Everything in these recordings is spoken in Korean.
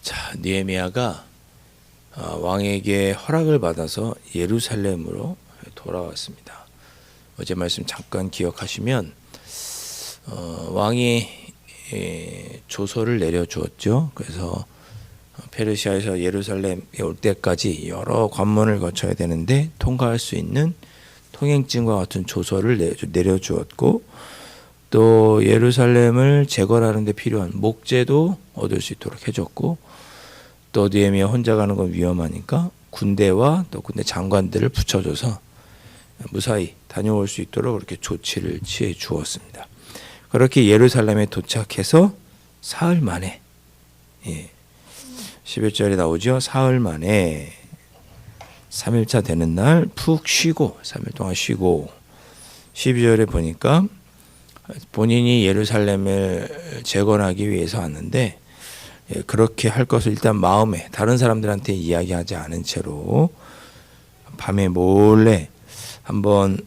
자, 느헤미야가 왕에게 허락을 받아서 예루살렘으로 돌아왔습니다. 어제 말씀 잠깐 기억하시면 왕이 조서를 내려주었죠. 그래서 페르시아에서 예루살렘에 올 때까지 여러 관문을 거쳐야 되는데 통과할 수 있는 통행증과 같은 조서를 내려주었고, 또 예루살렘을 재건하는 데 필요한 목재도 얻을 수 있도록 해줬고, 또 느헤미야 혼자 가는 건 위험하니까 군대와 또 군대 장관들을 붙여줘서 무사히 다녀올 수 있도록 그렇게 조치를 취해 주었습니다. 그렇게 예루살렘에 도착해서 사흘 만에, 11절에 나오죠. 사흘 만에 3일차 되는 날 푹 쉬고 3일 동안 쉬고, 12절에 보니까 본인이 예루살렘을 재건하기 위해서 왔는데 그렇게 할 것을 일단 마음에 다른 사람들한테 이야기하지 않은 채로 밤에 몰래 한번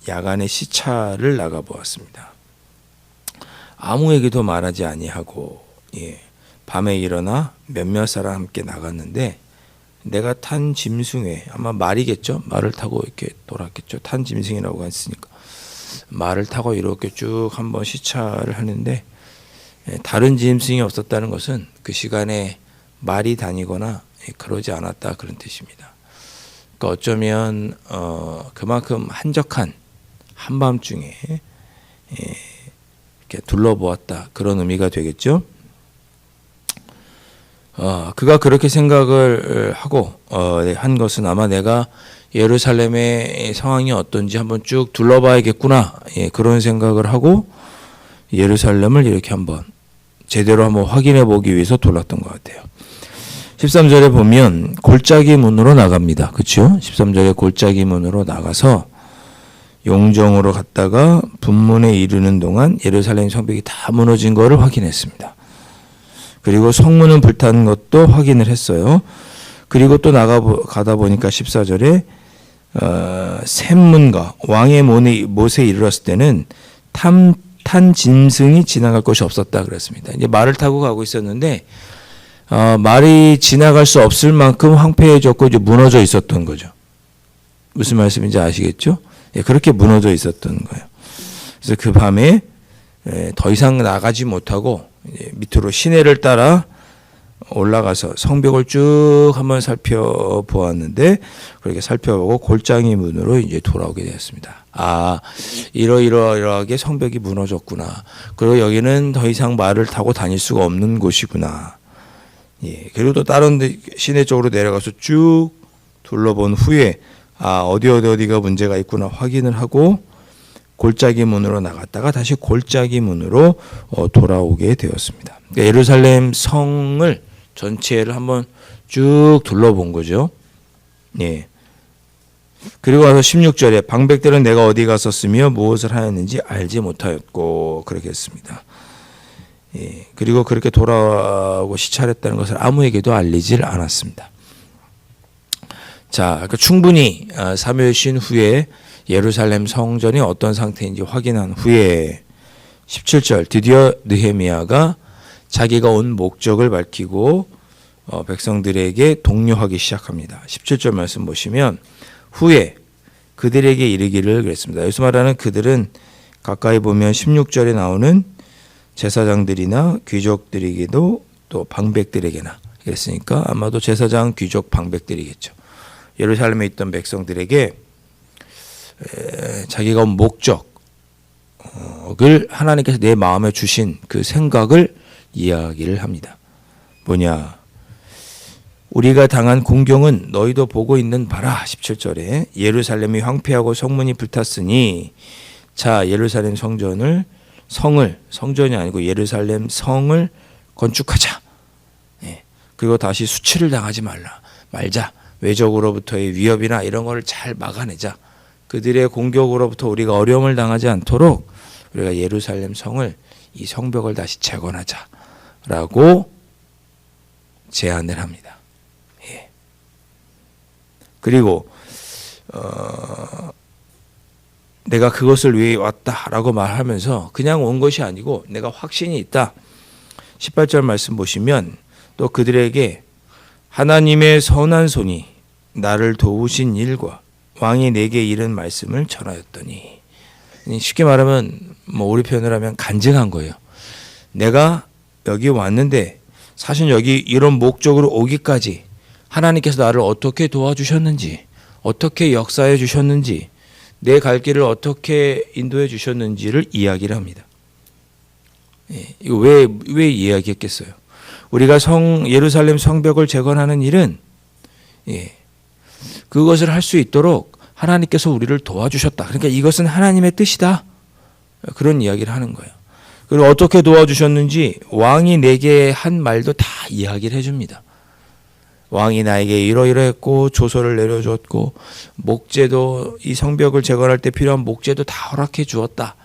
야간에 시차를 나가 보았습니다. 아무에게도 말하지 아니하고 밤에 일어나 몇몇 사람 함께 나갔는데, 내가 탄 짐승에, 아마 말이겠죠. 말을 타고 이렇게 돌았겠죠. 탄 짐승이라고 했으니까 말을 타고 이렇게 쭉 한번 시차를 하는데 다른 짐승이 없었다는 것은 그 시간에 말이 다니거나 그러지 않았다, 그런 뜻입니다. 그러니까 어쩌면 그만큼 한적한 한밤중에 이렇게 둘러보았다, 그런 의미가 되겠죠. 그가 그렇게 생각을 하고 한 것은 아마 내가 예루살렘의 상황이 어떤지 한번 쭉 둘러봐야겠구나, 그런 생각을 하고 예루살렘을 이렇게 한번 제대로 한번 확인해 보기 위해서 돌았던 것 같아요. 13절에 보면 골짜기 문으로 나갑니다. 그렇죠? 13절에 골짜기 문으로 나가서 용정으로 갔다가 분문에 이르는 동안 예루살렘 성벽이 다 무너진 것을 확인했습니다. 그리고 성문은 불탄 것도 확인을 했어요. 그리고 또 가다 보니까 14절에 샘문과 왕의 못에 이르렀을 때는 탄 짐승이 지나갈 곳이 없었다 그랬습니다. 이제 말을 타고 가고 있었는데 말이 지나갈 수 없을 만큼 황폐해졌고 이제 무너져 있었던 거죠. 무슨 말씀인지 아시겠죠? 그렇게 무너져 있었던 거예요. 그래서 그 밤에 더 이상 나가지 못하고 밑으로 시내를 따라 올라가서 성벽을 쭉 한번 살펴보았는데, 그렇게 살펴보고 골짜기 문으로 이제 돌아오게 되었습니다. 이러이러하게 성벽이 무너졌구나. 그리고 여기는 더 이상 말을 타고 다닐 수가 없는 곳이구나. 그리고 또 다른 시내 쪽으로 내려가서 쭉 둘러본 후에 어디가 문제가 있구나 확인을 하고 골짜기 문으로 나갔다가 다시 골짜기 문으로 돌아오게 되었습니다. 그러니까 예루살렘 성을 전체를 한번 쭉 둘러본 거죠. 그리고 와서 16절에 방백들은 내가 어디 갔었으며 무엇을 하였는지 알지 못하였고, 그렇게 했습니다. 그리고 그렇게 돌아오고 시찰했다는 것을 아무에게도 알리질 않았습니다. 자, 그러니까 충분히 3일 쉰 후에 예루살렘 성전이 어떤 상태인지 확인한 후에 17절 드디어 느헤미야가 자기가 온 목적을 밝히고 백성들에게 독려하기 시작합니다. 17절 말씀 보시면 후에 그들에게 이르기를 그랬습니다. 여기서 말하는 그들은 가까이 보면 16절에 나오는 제사장들이나 귀족들에게도 또 방백들에게나 그랬으니까 아마도 제사장, 귀족, 방백들이겠죠. 예루살렘에 있던 백성들에게 자기가 온 목적을 하나님께서 내 마음에 주신 그 생각을 이야기를 합니다. 뭐냐? 우리가 당한 공경은 너희도 보고 있는 바라. 17절에 예루살렘이 황폐하고 성문이 불탔으니 자 예루살렘 성전이 아니고 예루살렘 성을 건축하자. 그리고 다시 수치를 당하지 말자. 외적으로부터의 위협이나 이런 걸 잘 막아내자. 그들의 공격으로부터 우리가 어려움을 당하지 않도록 우리가 예루살렘 성을, 이 성벽을 다시 재건하자라고 제안을 합니다. 그리고 내가 그것을 위해 왔다라고 말하면서 그냥 온 것이 아니고 내가 확신이 있다. 18절 말씀 보시면 또 그들에게 하나님의 선한 손이 나를 도우신 일과 왕이 내게 이른 말씀을 전하였더니, 쉽게 말하면 우리 표현을 하면 간증한 거예요. 내가 여기 왔는데 사실 여기 이런 목적으로 오기까지 하나님께서 나를 어떻게 도와주셨는지, 어떻게 역사해 주셨는지, 내 갈 길을 어떻게 인도해 주셨는지를 이야기를 합니다. 이거 왜 이야기했겠어요? 우리가 예루살렘 성벽을 재건하는 일은 그것을 할 수 있도록 하나님께서 우리를 도와주셨다. 그러니까 이것은 하나님의 뜻이다. 그런 이야기를 하는 거예요. 그리고 어떻게 도와주셨는지 왕이 내게 한 말도 다 이야기를 해줍니다. 왕이 나에게 이러이러했고 조서를 내려줬고 목재도 이 성벽을 재건할 때 필요한 목재도 다 허락해 주었다.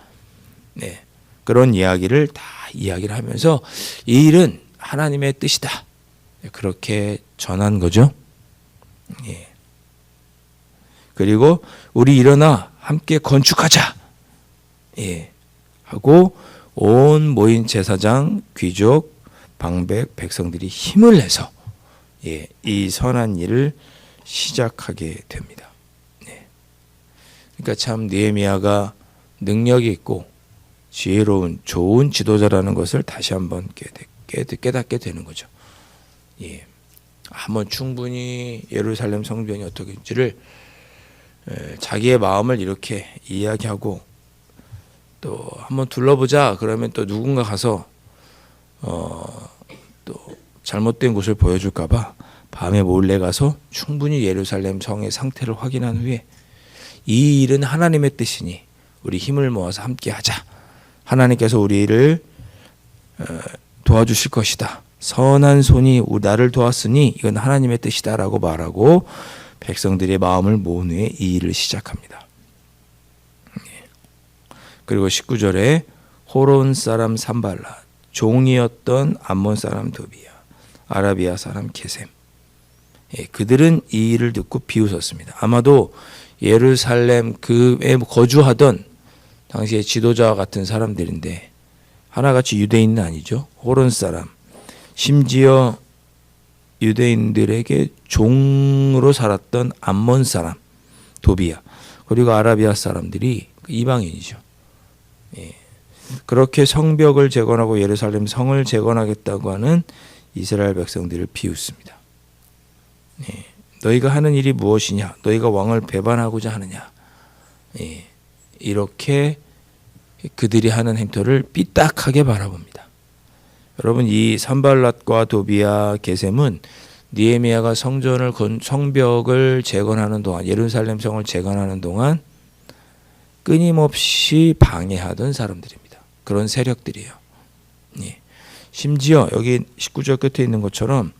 네, 그런 이야기를 다 이야기를 하면서 이 일은 하나님의 뜻이다. 그렇게 전한 거죠. 예. 그리고 우리 일어나 함께 건축하자. 예. 하고 온 모인 제사장, 귀족, 방백, 백성들이 힘을 내서 이 선한 일을 시작하게 됩니다. 네. 그러니까 참 느헤미야가 능력이 있고 지혜로운 좋은 지도자라는 것을 다시 한번 깨닫게 되는 거죠. 예. 한번 충분히 예루살렘 성전이 어떻게인지를 자기의 마음을 이렇게 이야기하고 또 한번 둘러보자 그러면 또 누군가 가서 또 잘못된 곳을 보여줄까봐 밤에 몰래 가서 충분히 예루살렘 성의 상태를 확인한 후에 이 일은 하나님의 뜻이니 우리 힘을 모아서 함께 하자. 하나님께서 우리를 도와주실 것이다. 선한 손이 나를 도왔으니 이건 하나님의 뜻이다 라고 말하고 백성들의 마음을 모은 후에 이 일을 시작합니다. 그리고 19절에 호론 사람 산발랏, 종이었던 암몬 사람 도비야, 아라비아 사람 게셈, 그들은 이 일을 듣고 비웃었습니다. 아마도 예루살렘 그에 거주하던 당시의 지도자와 같은 사람들인데 하나같이 유대인은 아니죠. 호론 사람, 심지어 유대인들에게 종으로 살았던 암몬 사람 도비야, 그리고 아라비아 사람들이 이방인이죠. 그렇게 성벽을 재건하고 예루살렘 성을 재건하겠다고 하는 이스라엘 백성들을 비웃습니다. 너희가 하는 일이 무엇이냐? 너희가 왕을 배반하고자 하느냐? 이렇게 그들이 하는 행태를 삐딱하게 바라봅니다. 여러분, 이 산발랏과 도비야, 게셈은 느헤미야가 성벽을 재건하는 동안, 예루살렘 성을 재건하는 동안 끊임없이 방해하던 사람들입니다. 그런 세력들이에요. 심지어 여기 19절 끝에 있는 것처럼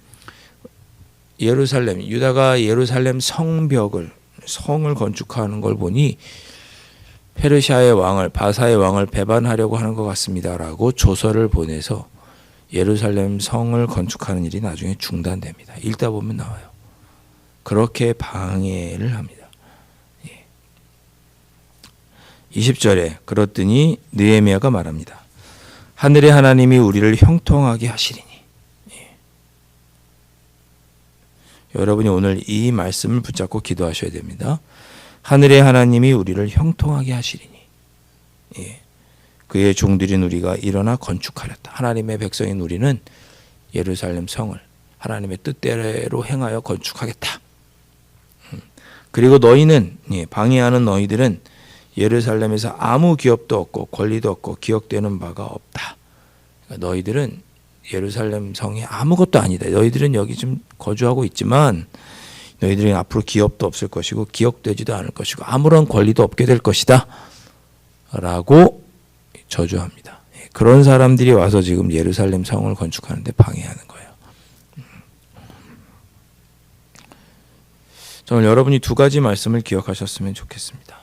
유다가 예루살렘 성을 건축하는 걸 보니 페르시아의 왕을, 바사의 왕을 배반하려고 하는 것 같습니다라고 조서를 보내서 예루살렘 성을 건축하는 일이 나중에 중단됩니다. 읽다 보면 나와요. 그렇게 방해를 합니다. 20절에 그렇더니 느헤미야가 말합니다. 하늘의 하나님이 우리를 형통하게 하시리니. 여러분이 오늘 이 말씀을 붙잡고 기도하셔야 됩니다. 하늘의 하나님이 우리를 형통하게 하시리니. 그의 종들인 우리가 일어나 건축하렸다. 하나님의 백성인 우리는 예루살렘 성을 하나님의 뜻대로 행하여 건축하겠다. 그리고 너희는, 방해하는 너희들은 예루살렘에서 아무 기업도 없고 권리도 없고 기억되는 바가 없다. 그러니까 너희들은 예루살렘 성이 아무것도 아니다. 너희들은 여기 좀 거주하고 있지만 너희들은 앞으로 기업도 없을 것이고 기억되지도 않을 것이고 아무런 권리도 없게 될 것이다 라고 저주합니다. 그런 사람들이 와서 지금 예루살렘 성을 건축하는데 방해하는 거예요. 저는 여러분이 두 가지 말씀을 기억하셨으면 좋겠습니다.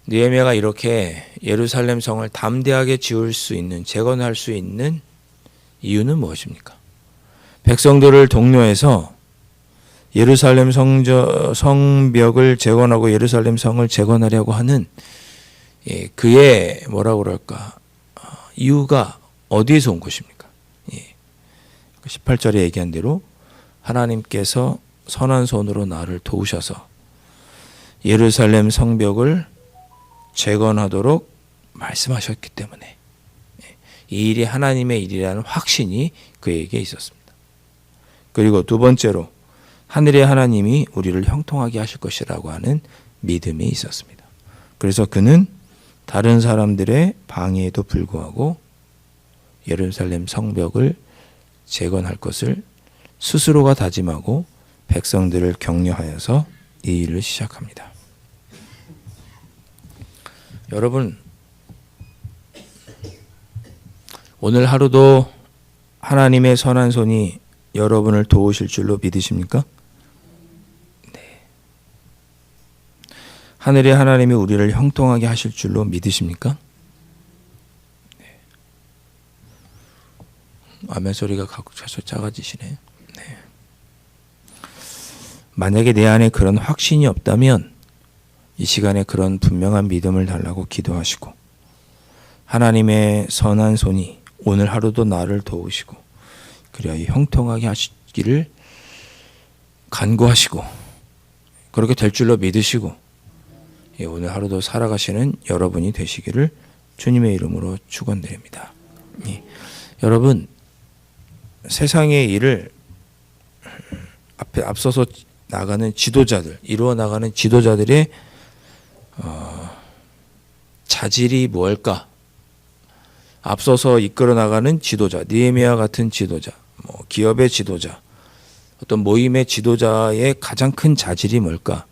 느헤미야가 이렇게 예루살렘 성을 담대하게 지을 수 있는, 재건할 수 있는 이유는 무엇입니까? 백성들을 독려해서 예루살렘 성벽을 재건하고 예루살렘 성을 재건하려고 하는 그의 뭐라고 그럴까 이유가 어디에서 온 것입니까? 18절에 얘기한 대로 하나님께서 선한 손으로 나를 도우셔서 예루살렘 성벽을 재건하도록 말씀하셨기 때문에 이 일이 하나님의 일이라는 확신이 그에게 있었습니다. 그리고 두 번째로 하늘의 하나님이 우리를 형통하게 하실 것이라고 하는 믿음이 있었습니다. 그래서 그는 다른 사람들의 방해에도 불구하고 예루살렘 성벽을 재건할 것을 스스로가 다짐하고 백성들을 격려하여서 이 일을 시작합니다. 여러분, 오늘 하루도 하나님의 선한 손이 여러분을 도우실 줄로 믿으십니까? 네. 하늘의 하나님이 우리를 형통하게 하실 줄로 믿으십니까? 네. 아멘 소리가 계속 작아지시네요. 네. 만약에 내 안에 그런 확신이 없다면 이 시간에 그런 분명한 믿음을 달라고 기도하시고 하나님의 선한 손이 오늘 하루도 나를 도우시고 그리하여 형통하게 하시기를 간구하시고 그렇게 될 줄로 믿으시고 오늘 하루도 살아가시는 여러분이 되시기를 주님의 이름으로 축원드립니다. 여러분, 세상의 일을 앞서서 나가는 지도자들, 이루어 나가는 지도자들의 자질이 뭘까? 앞서서 이끌어 나가는 지도자, 느헤미야 같은 지도자, 기업의 지도자, 어떤 모임의 지도자의 가장 큰 자질이 뭘까?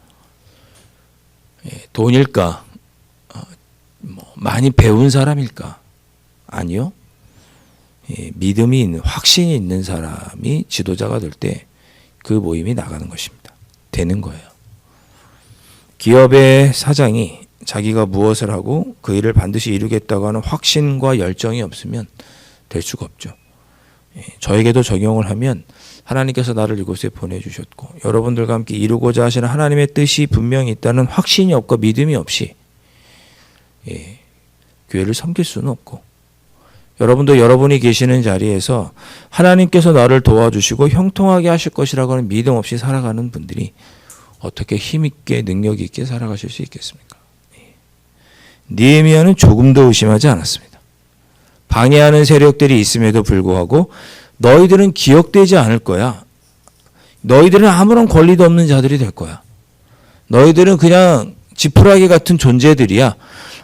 돈일까? 많이 배운 사람일까? 아니요. 믿음이 있는, 확신이 있는 사람이 지도자가 될 때 그 모임이 나가는 것입니다. 되는 거예요. 기업의 사장이 자기가 무엇을 하고 그 일을 반드시 이루겠다고 하는 확신과 열정이 없으면 될 수가 없죠. 저에게도 적용을 하면 하나님께서 나를 이곳에 보내주셨고 여러분들과 함께 이루고자 하시는 하나님의 뜻이 분명히 있다는 확신이 없고 믿음이 없이 교회를 섬길 수는 없고 여러분도 여러분이 계시는 자리에서 하나님께서 나를 도와주시고 형통하게 하실 것이라고 하는 믿음 없이 살아가는 분들이 어떻게 힘있게 능력 있게 살아가실 수 있겠습니까? 느헤미야는 조금도 의심하지 않았습니다. 방해하는 세력들이 있음에도 불구하고 너희들은 기억되지 않을 거야. 너희들은 아무런 권리도 없는 자들이 될 거야. 너희들은 그냥 지푸라기 같은 존재들이야.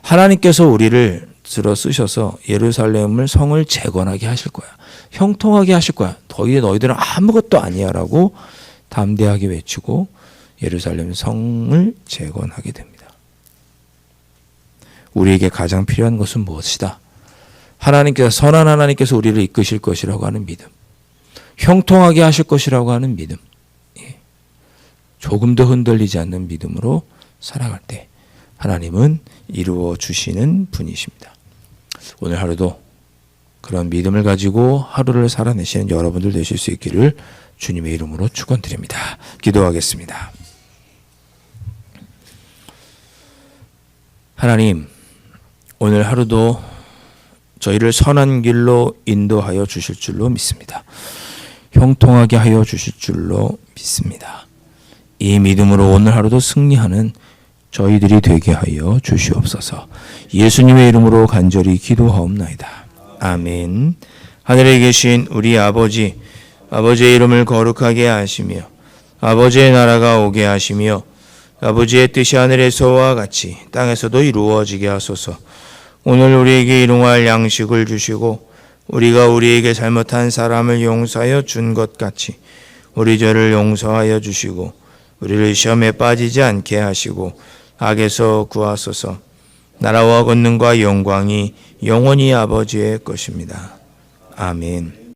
하나님께서 우리를 들어 쓰셔서 예루살렘을 성을 재건하게 하실 거야. 형통하게 하실 거야. 너희들은 아무것도 아니야 라고 담대하게 외치고 예루살렘 성을 재건하게 됩니다. 우리에게 가장 필요한 것은 무엇이다? 선한 하나님께서 우리를 이끄실 것이라고 하는 믿음. 형통하게 하실 것이라고 하는 믿음. 조금도 흔들리지 않는 믿음으로 살아갈 때 하나님은 이루어 주시는 분이십니다. 오늘 하루도 그런 믿음을 가지고 하루를 살아내시는 여러분들 되실 수 있기를 주님의 이름으로 축원드립니다. 기도하겠습니다. 하나님, 오늘 하루도 저희를 선한 길로 인도하여 주실 줄로 믿습니다. 형통하게 하여 주실 줄로 믿습니다. 이 믿음으로 오늘 하루도 승리하는 저희들이 되게 하여 주시옵소서. 예수님의 이름으로 간절히 기도하옵나이다. 아멘. 하늘에 계신 우리 아버지, 아버지의 이름을 거룩하게 하시며 아버지의 나라가 오게 하시며 아버지의 뜻이 하늘에서와 같이 땅에서도 이루어지게 하소서. 오늘 우리에게 일용할 양식을 주시고 우리가 우리에게 잘못한 사람을 용서하여 준 것 같이 우리 죄를 용서하여 주시고 우리를 시험에 빠지지 않게 하시고 악에서 구하소서. 나라와 권능과 영광이 영원히 아버지의 것입니다. 아멘.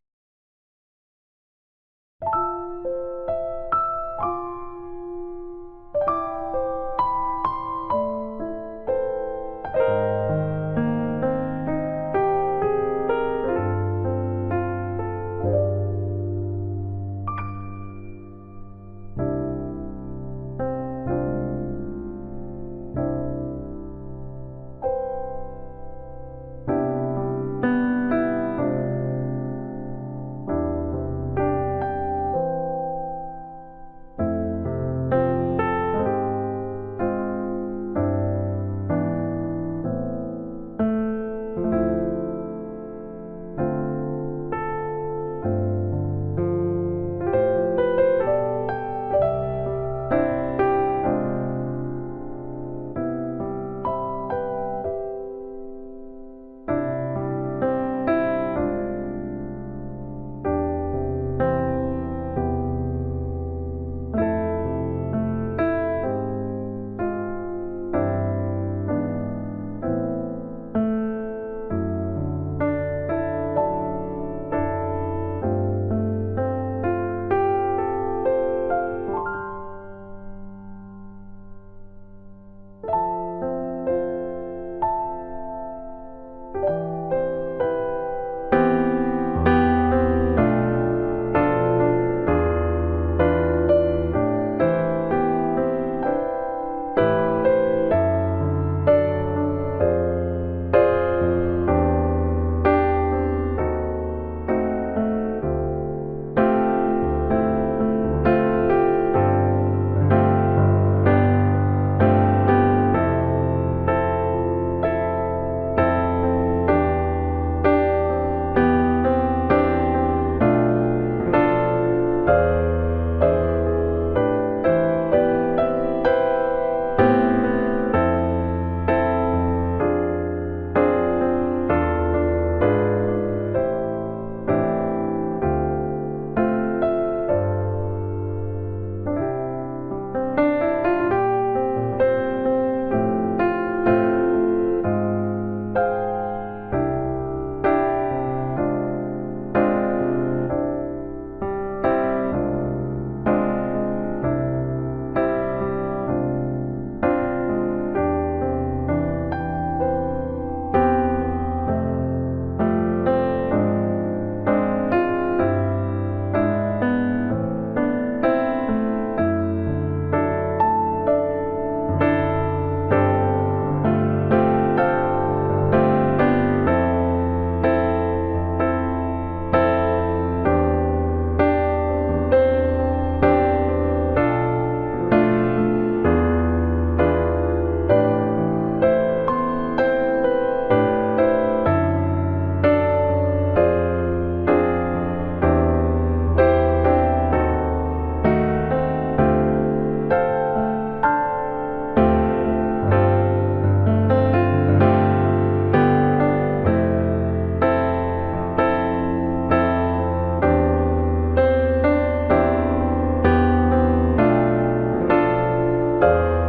네.